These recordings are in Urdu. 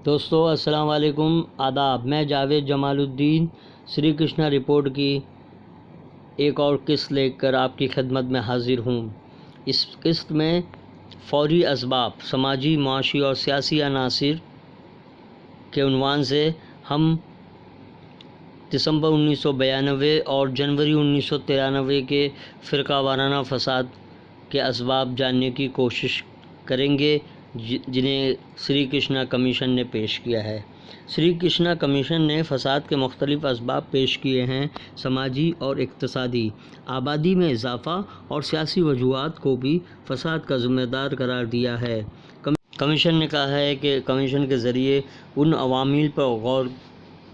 دوستو السلام علیکم، آداب۔ میں جاوید جمال الدین سری کرشنا رپورٹ کی ایک اور قسط لے کر آپ کی خدمت میں حاضر ہوں۔ اس قسط میں فوری اسباب، سماجی، معاشی اور سیاسی عناصر کے عنوان سے ہم دسمبر 1992 اور جنوری 1993 کے فرقہ وارانہ فساد کے اسباب جاننے کی کوشش کریں گے جنہیں سری کرشنا کمیشن نے پیش کیا ہے۔ سری کرشنا کمیشن نے فساد کے مختلف اسباب پیش کیے ہیں۔ سماجی اور اقتصادی، آبادی میں اضافہ اور سیاسی وجوہات کو بھی فساد کا ذمہ دار قرار دیا ہے۔ کمیشن نے کہا ہے کہ کمیشن کے ذریعے ان عوامل پر غور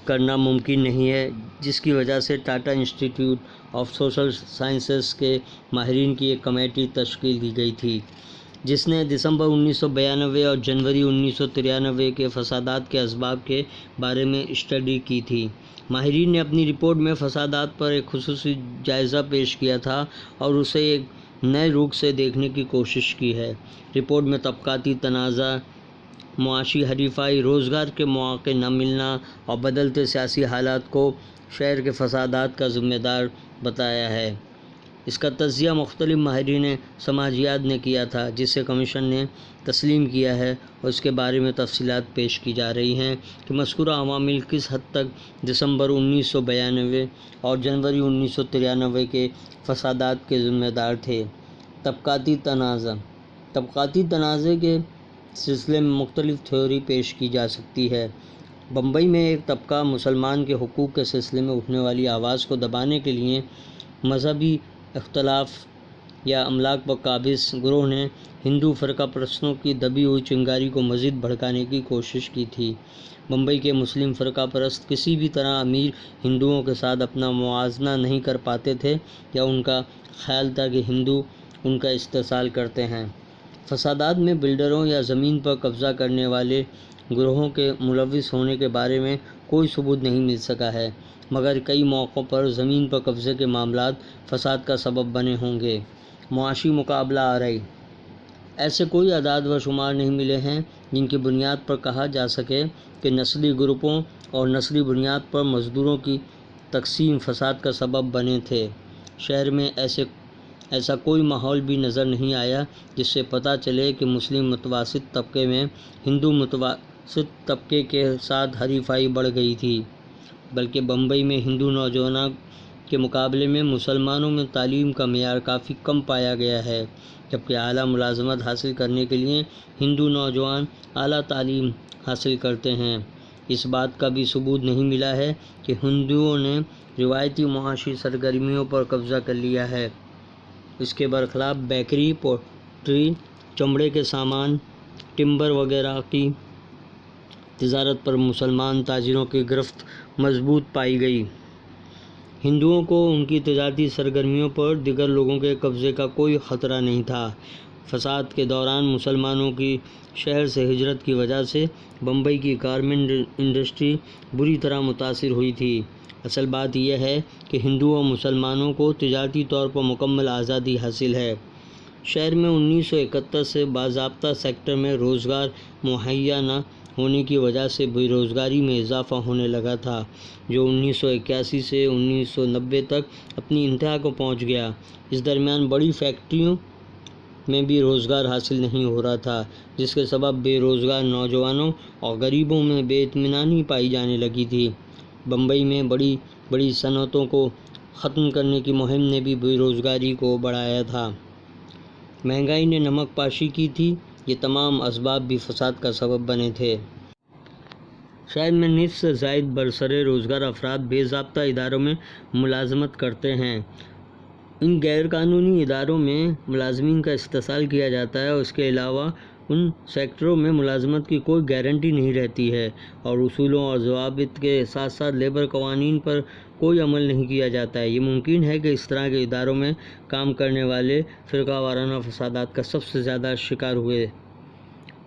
کرنا ممکن نہیں ہے جس کی وجہ سے ٹاٹا انسٹی ٹیوٹ آف سوشل سائنسز کے ماہرین کی ایک کمیٹی تشکیل دی گئی تھی جس نے دسمبر 1992 اور جنوری 1993 کے فسادات کے اسباب کے بارے میں اسٹڈی کی تھی۔ ماہرین نے اپنی رپورٹ میں فسادات پر ایک خصوصی جائزہ پیش کیا تھا اور اسے ایک نئے رخ سے دیکھنے کی کوشش کی ہے۔ رپورٹ میں طبقاتی تنازع، معاشی حریفائی، روزگار کے مواقع نہ ملنا اور بدلتے سیاسی حالات کو شہر کے فسادات کا ذمہ دار بتایا ہے۔ اس کا تجزیہ مختلف ماہرین سماجیات نے کیا تھا جسے کمیشن نے تسلیم کیا ہے اور اس کے بارے میں تفصیلات پیش کی جا رہی ہیں کہ مذکورہ عوامل کس حد تک دسمبر 1992 اور جنوری 1993 کے فسادات کے ذمہ دار تھے۔ طبقاتی تنازع کے سلسلے میں مختلف تھیوری پیش کی جا سکتی ہے۔ بمبئی میں ایک طبقہ مسلمان کے حقوق کے سلسلے میں اٹھنے والی آواز کو دبانے کے لیے مذہبی اختلاف یا املاک پر قابض گروہ نے ہندو فرقہ پرستوں کی دبی ہوئی چنگاری کو مزید بھڑکانے کی کوشش کی تھی۔ بمبئی کے مسلم فرقہ پرست کسی بھی طرح امیر ہندوؤں کے ساتھ اپنا موازنہ نہیں کر پاتے تھے یا ان کا خیال تھا کہ ہندو ان کا استحصال کرتے ہیں۔ فسادات میں بلڈروں یا زمین پر قبضہ کرنے والے گروہوں کے ملوث ہونے کے بارے میں کوئی ثبوت نہیں مل سکا ہے، مگر کئی موقعوں پر زمین پر قبضے کے معاملات فساد کا سبب بنے ہوں گے۔ معاشی مقابلہ آرائی، ایسے کوئی اعداد و شمار نہیں ملے ہیں جن کی بنیاد پر کہا جا سکے کہ نسلی گروپوں اور نسلی بنیاد پر مزدوروں کی تقسیم فساد کا سبب بنے تھے۔ شہر میں ایسا کوئی ماحول بھی نظر نہیں آیا جس سے پتہ چلے کہ مسلم متوسط طبقے میں ہندو متوسط طبقے کے ساتھ حریفائی بڑھ گئی تھی، بلکہ بمبئی میں ہندو نوجوانوں کے مقابلے میں مسلمانوں میں تعلیم کا معیار کافی کم پایا گیا ہے، جبکہ اعلیٰ ملازمت حاصل کرنے کے لیے ہندو نوجوان اعلیٰ تعلیم حاصل کرتے ہیں۔ اس بات کا بھی ثبوت نہیں ملا ہے کہ ہندوؤں نے روایتی معاشی سرگرمیوں پر قبضہ کر لیا ہے۔ اس کے برخلاف بیکری، پوٹری، چمڑے کے سامان، ٹمبر وغیرہ کی تجارت پر مسلمان تاجروں کی گرفت مضبوط پائی گئی۔ ہندوؤں کو ان کی تجارتی سرگرمیوں پر دیگر لوگوں کے قبضے کا کوئی خطرہ نہیں تھا۔ فساد کے دوران مسلمانوں کی شہر سے ہجرت کی وجہ سے بمبئی کی گارمنٹ انڈسٹری بری طرح متاثر ہوئی تھی۔ اصل بات یہ ہے کہ ہندوؤں اور مسلمانوں کو تجارتی طور پر مکمل آزادی حاصل ہے۔ شہر میں 1971 سے باضابطہ سیکٹر میں روزگار مہیا نہ ہونے کی وجہ سے بے روزگاری میں اضافہ ہونے لگا تھا، جو 1981 سے 1990 تک اپنی انتہا کو پہنچ گیا۔ اس درمیان بڑی فیکٹریوں میں بھی روزگار حاصل نہیں ہو رہا تھا، جس کے سبب بے روزگار نوجوانوں اور غریبوں میں بے اطمینانی پائی جانے لگی تھی۔ بمبئی میں بڑی صنعتوں کو ختم کرنے کی مہم نے بھی بے روزگاری کو بڑھایا تھا۔ مہنگائی نے نمک پاشی کی تھی۔ یہ تمام اسباب بھی فساد کا سبب بنے تھے۔ شہر میں نصف سے زائد برسر روزگار افراد بے ضابطہ اداروں میں ملازمت کرتے ہیں۔ ان غیر قانونی اداروں میں ملازمین کا استحصال کیا جاتا ہے اور اس کے علاوہ ان سیکٹروں میں ملازمت کی کوئی گارنٹی نہیں رہتی ہے اور اصولوں اور ضوابط کے ساتھ ساتھ لیبر قوانین پر کوئی عمل نہیں کیا جاتا ہے۔ یہ ممکن ہے کہ اس طرح کے اداروں میں کام کرنے والے فرقہ وارانہ فسادات کا سب سے زیادہ شکار ہوئے۔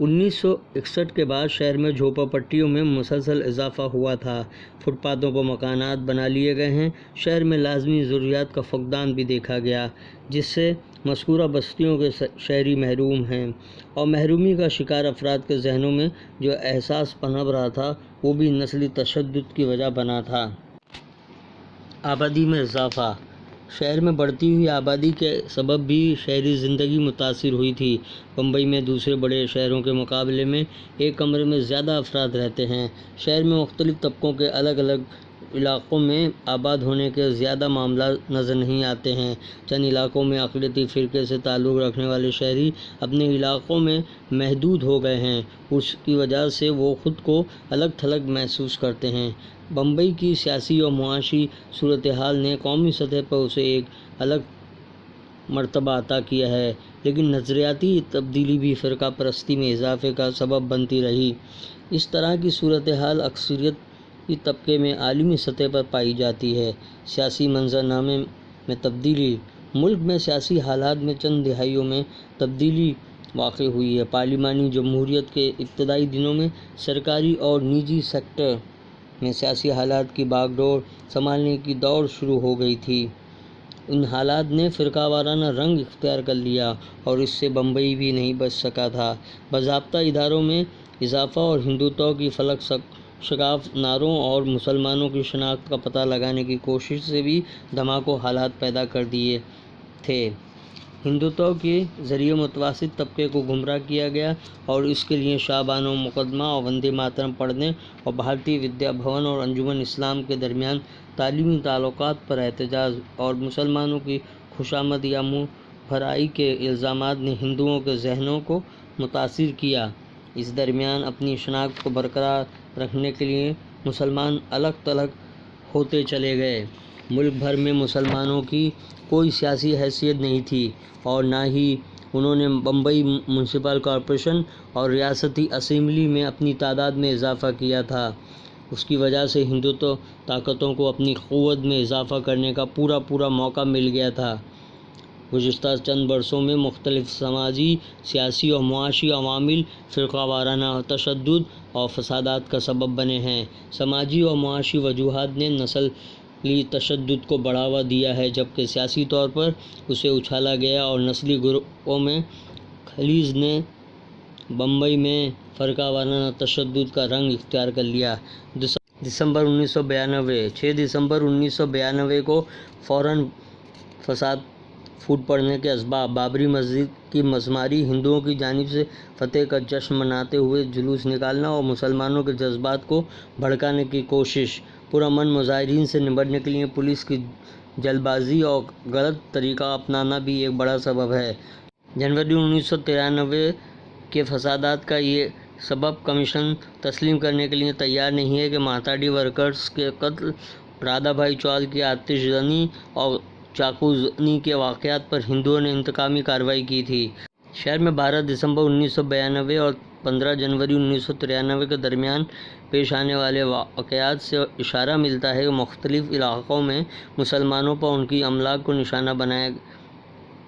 1961 کے بعد شہر میں جھوپڑ پٹیوں میں مسلسل اضافہ ہوا تھا۔ فٹ پاتھوں پر مکانات بنا لیے گئے ہیں۔ شہر میں لازمی ضروریات کا فقدان بھی دیکھا گیا، جس سے مذکورہ بستیوں کے شہری محروم ہیں، اور محرومی کا شکار افراد کے ذہنوں میں جو احساس پنپ رہا تھا وہ بھی نسلی تشدد کی وجہ بنا تھا۔ آبادی میں اضافہ۔ شہر میں بڑھتی ہوئی آبادی کے سبب بھی شہری زندگی متاثر ہوئی تھی۔ بمبئی میں دوسرے بڑے شہروں کے مقابلے میں ایک کمرے میں زیادہ افراد رہتے ہیں۔ شہر میں مختلف طبقوں کے الگ الگ علاقوں میں آباد ہونے کے زیادہ معاملات نظر نہیں آتے ہیں۔ چند علاقوں میں اقلیتی فرقے سے تعلق رکھنے والے شہری اپنے علاقوں میں محدود ہو گئے ہیں، اس کی وجہ سے وہ خود کو الگ تھلگ محسوس کرتے ہیں۔ بمبئی کی سیاسی اور معاشی صورتحال نے قومی سطح پر اسے ایک الگ مرتبہ عطا کیا ہے، لیکن نظریاتی تبدیلی بھی فرقہ پرستی میں اضافے کا سبب بنتی رہی۔ اس طرح کی صورتحال اکثریتی طبقے میں عالمی سطح پر پائی جاتی ہے۔ سیاسی منظرنامے میں تبدیلی۔ ملک میں سیاسی حالات میں چند دہائیوں میں تبدیلی واقع ہوئی ہے۔ پارلیمانی جمہوریت کے ابتدائی دنوں میں سرکاری اور نجی سیکٹر میں سیاسی حالات کی باغ ڈور سنبھالنے کی دوڑ شروع ہو گئی تھی۔ ان حالات نے فرقہ وارانہ رنگ اختیار کر لیا اور اس سے بمبئی بھی نہیں بچ سکا تھا۔ باضابطہ اداروں میں اضافہ اور ہندوتو کی فلک شکاف نعروں اور مسلمانوں کی شناخت کا پتہ لگانے کی کوشش سے بھی دھماکوں حالات پیدا کر دیے تھے۔ ہندوتو کے ذریعے متوسط طبقے کو گمراہ کیا گیا اور اس کے لیے شاہ بانو مقدمہ اور وندے ماترم پڑھنے اور بھارتی ودیا بھون اور انجمن اسلام کے درمیان تعلیمی تعلقات پر احتجاج اور مسلمانوں کی خوشامد یا منہ بھرائی کے الزامات نے ہندوؤں کے ذہنوں کو متاثر کیا۔ اس درمیان اپنی شناخت کو برقرار رکھنے کے لیے مسلمان الگ تھلگ ہوتے چلے گئے۔ ملک بھر میں مسلمانوں کی کوئی سیاسی حیثیت نہیں تھی اور نہ ہی انہوں نے بمبئی میونسپل کارپوریشن اور ریاستی اسمبلی میں اپنی تعداد میں اضافہ کیا تھا۔ اس کی وجہ سے ہندوتو طاقتوں کو اپنی قوت میں اضافہ کرنے کا پورا موقع مل گیا تھا۔ گزشتہ چند برسوں میں مختلف سماجی، سیاسی اور معاشی عوامل فرقہ وارانہ تشدد اور فسادات کا سبب بنے ہیں۔ سماجی اور معاشی وجوہات نے نسلی تشدد کو بڑھاوا دیا ہے، جبکہ سیاسی طور پر اسے اچھالا گیا اور نسلی گروپوں میں خلیج نے بمبئی میں فرقہ وارانہ تشدد کا رنگ اختیار کر لیا۔ دسمبر 1992 6 دسمبر 1992 کو فوراً فساد پھوٹ پڑنے کے اسباب: بابری مسجد کی مسماری، ہندوؤں کی جانب سے فتح کا جشن مناتے ہوئے جلوس نکالنا اور مسلمانوں کے جذبات کو بھڑکانے کی کوشش۔ پرامن مظاہرین سے نمٹنے کے لیے پولیس کی جلد بازی اور غلط طریقہ اپنانا بھی ایک بڑا سبب ہے۔ جنوری 1993 کے فسادات کا یہ سبب کمیشن تسلیم کرنے کے لیے تیار نہیں ہے کہ مارواڑی ورکرز کے قتل، رادھا بھائی چول کی آتش زنی اور چاقو زنی کے واقعات پر ہندوؤں نے انتقامی کارروائی کی تھی۔ شہر میں 12 دسمبر 1992 اور 15 جنوری 1993 کے درمیان پیش آنے والے واقعات سے اشارہ ملتا ہے کہ مختلف علاقوں میں مسلمانوں پر ان کی املاک کو نشانہ بنایا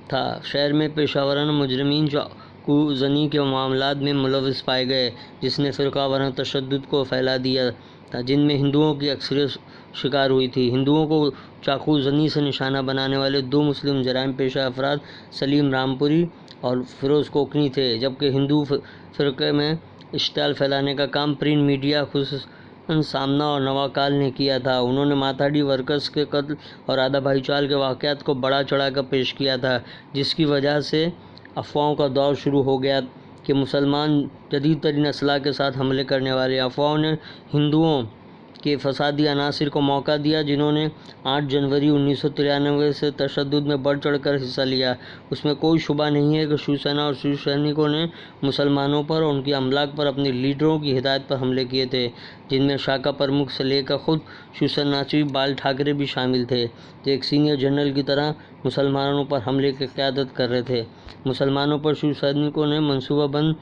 تھا۔ شہر میں پیشہ ورانہ مجرمین چاقو زنی کے معاملات میں ملوث پائے گئے، جس نے فرقہ وارانہ تشدد کو پھیلا دیا تھا، جن میں ہندوؤں کی اکثریت شکار ہوئی تھی۔ ہندوؤں کو چاقو زنی سے نشانہ بنانے والے دو مسلم جرائم پیشہ افراد سلیم رامپوری اور فیروز کوکنی تھے، جبکہ ہندو فرقے میں اشتعال پھیلانے کا کام پرنٹ میڈیا خصوصاً سامنا اور نوا کال نے کیا تھا۔ انہوں نے مارواڑی ورکرز کے قتل اور رادھا بھائی چول کے واقعات کو بڑھا چڑھا کر پیش کیا تھا، جس کی وجہ سے افواہوں کا دور شروع ہو گیا کہ مسلمان جدید ترین اسلحہ کے ساتھ حملے کرنے والے ہیں۔ افواہوں نے ہندوؤں کے فسادی عناصر کو موقع دیا، جنہوں نے 8 جنوری 1993 سے تشدد میں بڑھ چڑھ کر حصہ لیا۔ اس میں کوئی شبہ نہیں ہے کہ شیو سینا اور شیو سینکوں نے مسلمانوں پر اور ان کی املاک پر اپنے لیڈروں کی ہدایت پر حملے کیے تھے، جن میں شاکا پرمکھ سے لے کر خود شیو سیناچی بال ٹھاکرے بھی شامل تھے، جو ایک سینئر جنرل کی طرح مسلمانوں پر حملے کی قیادت کر رہے تھے۔ مسلمانوں پر شیو سینکوں نے منصوبہ بند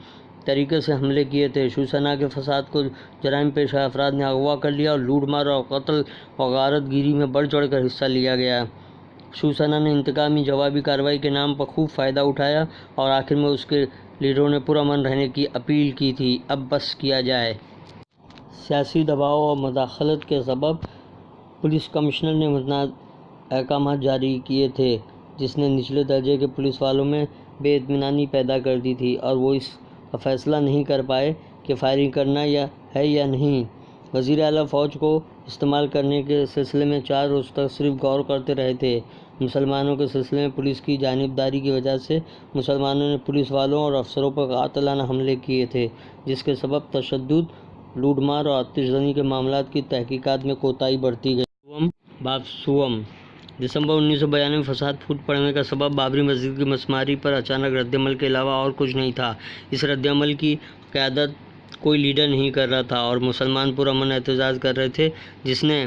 طریقے سے حملے کیے تھے۔ شیو سینا کے فساد کو جرائم پیشہ افراد نے اغوا کر لیا اور لوٹ مار اور قتل و غارت گیری میں بڑھ چڑھ کر حصہ لیا گیا۔ شیو سینا نے انتقامی جوابی کارروائی کے نام پر خوب فائدہ اٹھایا اور آخر میں اس کے لیڈروں نے پرامن رہنے کی اپیل کی تھی۔ اب بس کیا جائے۔ سیاسی دباؤ اور مداخلت کے سبب پولیس کمشنر نے متنازع احکامات جاری کیے تھے، جس نے نچلے درجے کے پولیس والوں میں بے اطمینانی پیدا کر دی تھی اور وہ اس کا فیصلہ نہیں کر پائے کہ فائرنگ کرنا ہے یا نہیں۔ وزیر اعلیٰ فوج کو استعمال کرنے کے سلسلے میں 4 روز تک صرف غور کرتے رہے تھے۔ مسلمانوں کے سلسلے میں پولیس کی جانبداری کی وجہ سے مسلمانوں نے پولیس والوں اور افسروں پر قاتلانہ حملے کیے تھے، جس کے سبب تشدد، لوٹ مار اور آتش زنی کے معاملات کی تحقیقات میں کوتاہی برتی گئی۔ باب سوم دسمبر 1992 میں فساد پھوٹ پڑنے کا سبب بابری مسجد کی مسماری پر اچانک رد عمل کے علاوہ اور کچھ نہیں تھا۔ اس رد عمل کی قیادت کوئی لیڈر نہیں کر رہا تھا اور مسلمان پرامن احتجاج کر رہے تھے، جس نے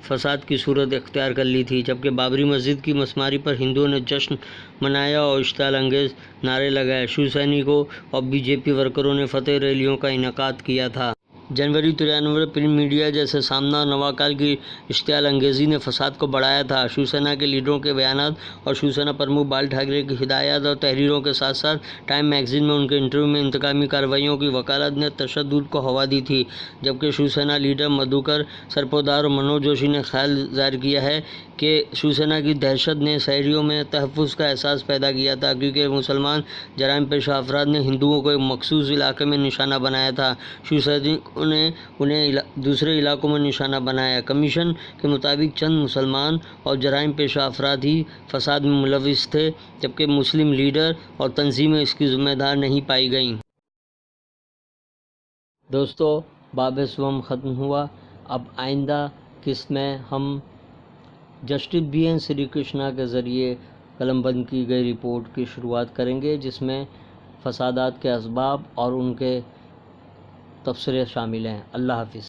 فساد کی صورت اختیار کر لی تھی۔ جبکہ بابری مسجد کی مسماری پر ہندوؤں نے جشن منایا اور اشتعال انگیز نعرے لگائے۔ شیو سینکوں اور بی جے پی ورکروں نے فتح ریلیوں کا انعقاد کیا تھا۔ جنوری 93 میں پرنٹ میڈیا جیسے سامنا اور نواکال کی اشتعال انگیزی نے فساد کو بڑھایا تھا۔ شیو سینا کے لیڈروں کے بیانات اور شیو سینا پرمکھ بال ٹھاکرے کی ہدایات اور تحریروں کے ساتھ ساتھ ٹائم میگزین میں ان کے انٹرویو میں انتقامی کارروائیوں کی وکالت نے تشدد کو ہوا دی تھی۔ جبکہ شیو سینا لیڈر مدھوکر سرپودار اور منوج جوشی نے خیال ظاہر کیا ہے کہ شیو سینا کی دہشت نے شہریوں میں تحفظ کا احساس پیدا کیا تھا، کیونکہ مسلمان جرائم پیشہ افراد نے ہندوؤں کو ایک مخصوص علاقے میں نشانہ بنایا تھا۔ شیو سینکوں نے انہیں دوسرے علاقوں میں نشانہ بنایا۔ کمیشن کے مطابق چند مسلمان اور جرائم پیشہ افراد ہی فساد میں ملوث تھے، جبکہ مسلم لیڈر اور تنظیمیں اس کی ذمہ دار نہیں پائی گئیں۔ دوستو، باب سوم ختم ہوا۔ اب آئندہ قسط میں ہم جسٹس بی این سری کرشنا کے ذریعے قلم بند کی گئی رپورٹ کی شروعات کریں گے، جس میں فسادات کے اسباب اور ان کے تبصرے شامل ہیں۔ اللہ حافظ۔